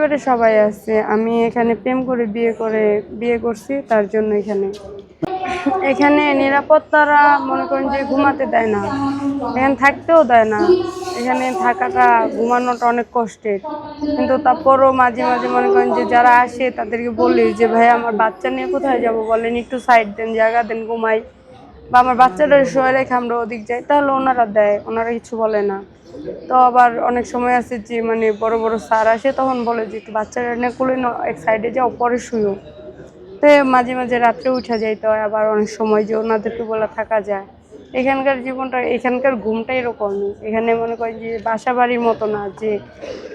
পরিবারে সবাই আছে। আমি এখানে প্রেম করে বিয়ে করছি, তার জন্য এখানে নিরাপত্তারা মনে করেন যে ঘুমাতে দেয় না, এখানে থাকতেও দেয় না। এখানে থাকাটা, ঘুমানোটা অনেক কষ্টের। কিন্তু তারপরও মাঝে মাঝে মনে করেন যে যারা আসে তাদেরকে বলি যে ভাই আমার বাচ্চা নিয়ে কোথায় যাব, বলেন একটু সাইড দেন, জায়গা দেন, ঘুমাই, বা আমার বাচ্চাটা শোয়া রেখে আমরা ওদিক যাই, তাহলে ওনারা দেয়, ওনারা কিছু বলে না। তো আবার অনেক সময় আছে যে মানে বড় বড় স্যার আসে, তখন বলে যে একটু বাচ্চারা নিয়ে কোলে নাও, এক সাইডে যাও, পরে শুয়েও। তো মাঝে মাঝে রাত্রে উঠা যাইতে হয়, আবার অনেক সময় যে ওনাদেরকে বলে থাকা যায়। এখানকার জীবনটা, এখানকার ঘুমটা এরকমই। এখানে মনে করেন যে বাসা বাড়ির মতো না যে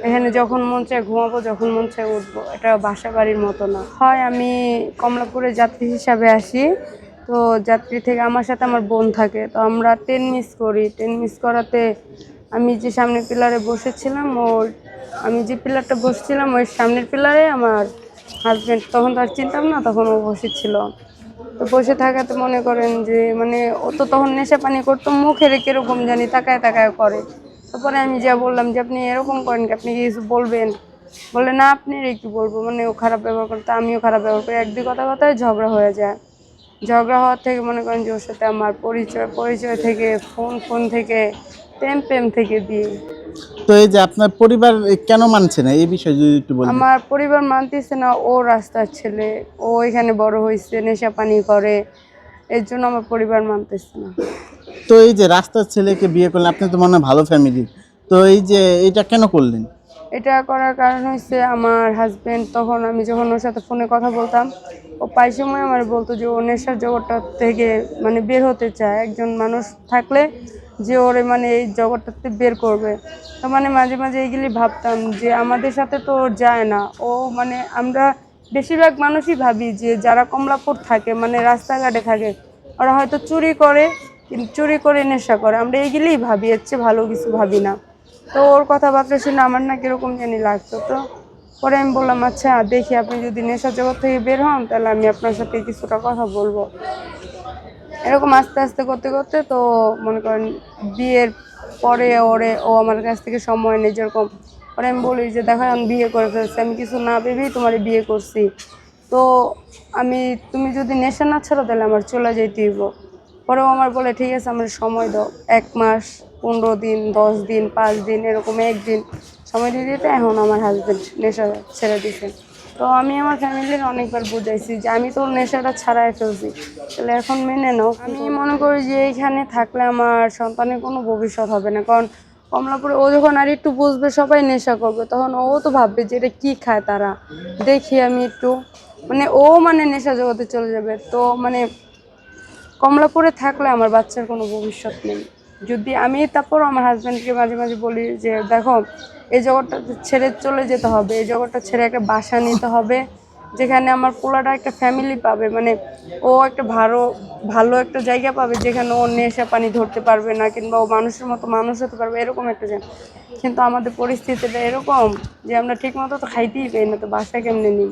এখানে যখন মন চায় ঘুমাবো, যখন মন চায় উঠবো, এটা বাসা বাড়ির মতো না। হয় আমি কমলাপুরে যাত্রী হিসাবে আসি, তো যাত্রী থেকে আমার সাথে আমার বোন থাকে, তো আমরা ট্রেন মিস করি। ট্রেন মিস করাতে আমি যে সামনের পিলারে বসেছিলাম, আমি যে পিলারটা বসছিলাম ওই সামনের পিলারে আমার হাজব্যান্ড, তখন তো আর চিনতাম না, তখন ও বসেছিল। তো বসে থাকাতে মনে করেন যে মানে ও তো তখন নেশা পানি করতো, মুখের কিরকম জানি তাকায় তাকায় করে। তারপরে আমি যা বললাম যে আপনি এরকম করেন কি, আপনি কি কিছু বলবেন? বলে না, আপনি কি বলবো, মানে ও খারাপ ব্যবহার করতে, আমিও খারাপ ব্যবহার করি, এক দুই কথায় ঝগড়া হয়ে যায়। ঝগড়া হওয়ার থেকে মনে করেন যে ওর সাথে আমার পরিচয় থেকে ফোন থেকে প্রেম থেকে বিয়ে। তো এই যে আপনার পরিবার কেন মানছে না, এই বিষয়ে যদি একটু বলতেন। আমার পরিবার মানতেছে না, ও রাস্তার ছেলে, ও এখানে বড় হয়েছে, নেশা পানি করে, এর জন্য আমার পরিবার মানতেছে না। তো এই যে রাস্তার ছেলেকে বিয়ে করলেন, আপনি তো মনে হয় ভালো ফ্যামিলি, তো এই যে এটা কেন করলেন? এটা করার কারণ হচ্ছে আমার হাজবেন্ড, তখন আমি যখন ওর সাথে ফোনে কথা বলতাম, ও প্রায় সময় আমার বলতো যে ও নেশার জগৎটা থেকে মানে বের হতে চায়, একজন মানুষ থাকলে যে ওরে মানে এই জগৎটাতে বের করবে। তো মানে মাঝে মাঝে এইগুলি ভাবতাম যে আমাদের সাথে তো ওর যায় না। ও মানে আমরা বেশিরভাগ মানুষই ভাবি যে যারা কমলাপুর থাকে, মানে রাস্তাঘাটে থাকে, ওরা হয়তো চুরি করে, কিন্তু চুরি করে নেশা করে, আমরা এইগুলিই ভাবি, এর চেয়ে ভালো কিছু ভাবি না। তো ওর কথাবার্তা শুনে আমার না কিরকম জানি লাগতো। তো পরে আমি বললাম আচ্ছা দেখি, আপনি যদি নেশা জগৎ থেকে বের হন তাহলে আমি আপনার সাথে কিছুটা কথা বলবো। এরকম আস্তে আস্তে করতে করতে তো মনে করেন বিয়ের পরে ও আমার কাছ থেকে সময় নেই যেরকম। পরে আমি বলি যে দেখো আমি বিয়ে করে ফেলছি, আমি কিছু না ভেবেই তোমার বিয়ে করছি। তো তুমি যদি নেশা না ছাড়ো তাহলে আমার চলে যেতে হইব। পরেও আমার বলে ঠিক আছে, আমার সময় দাও, 1 মাস, 15 দিন, 10 দিন, 5 দিন, এরকম একদিন সময় দিয়ে দিতে এখন আমার হাজব্যান্ড নেশা ছেড়ে দিছে। তো আমি আমার ফ্যামিলির অনেকবার বুঝাইছি যে আমি তো নেশাটা ছাড়াই ফেলছি, তাহলে এখন মেনে নাও। আমি মনে করি যে এইখানে থাকলে আমার সন্তানের কোনো ভবিষ্যৎ হবে না, কারণ কমলাপুরে ও যখন আর একটু বুঝবে সবাই নেশা করবে, তখন ও তো ভাববে যে এটা কী খায় তারা, দেখি আমি একটু, মানে ও মানে নেশা জগতে চলে যাবে। তো মানে কমলাপুরে থাকলে আমার বাচ্চার কোনো ভবিষ্যৎ নেই। যদি আমি তারপর আমার হাজব্যান্ডকে মাঝে মাঝে বলি যে দেখো এই জগৎটা ছেড়ে চলে যেতে হবে, এই জগৎটা ছেড়ে একটা বাসা নিতে হবে, যেখানে আমার পোলাটা একটা ফ্যামিলি পাবে, মানে ও একটা ভালো একটা জায়গা পাবে, যেখানে ও নেশা পানি ধরতে পারবে না, কিংবা ও মানুষের মতো মানুষ হতে পারবে, এরকম একটা জায়গা। কিন্তু আমাদের পরিস্থিতিটা এরকম যে আমরা ঠিক মতো তো খাইতেই পাই না, তো বাসা কেমনে নিই।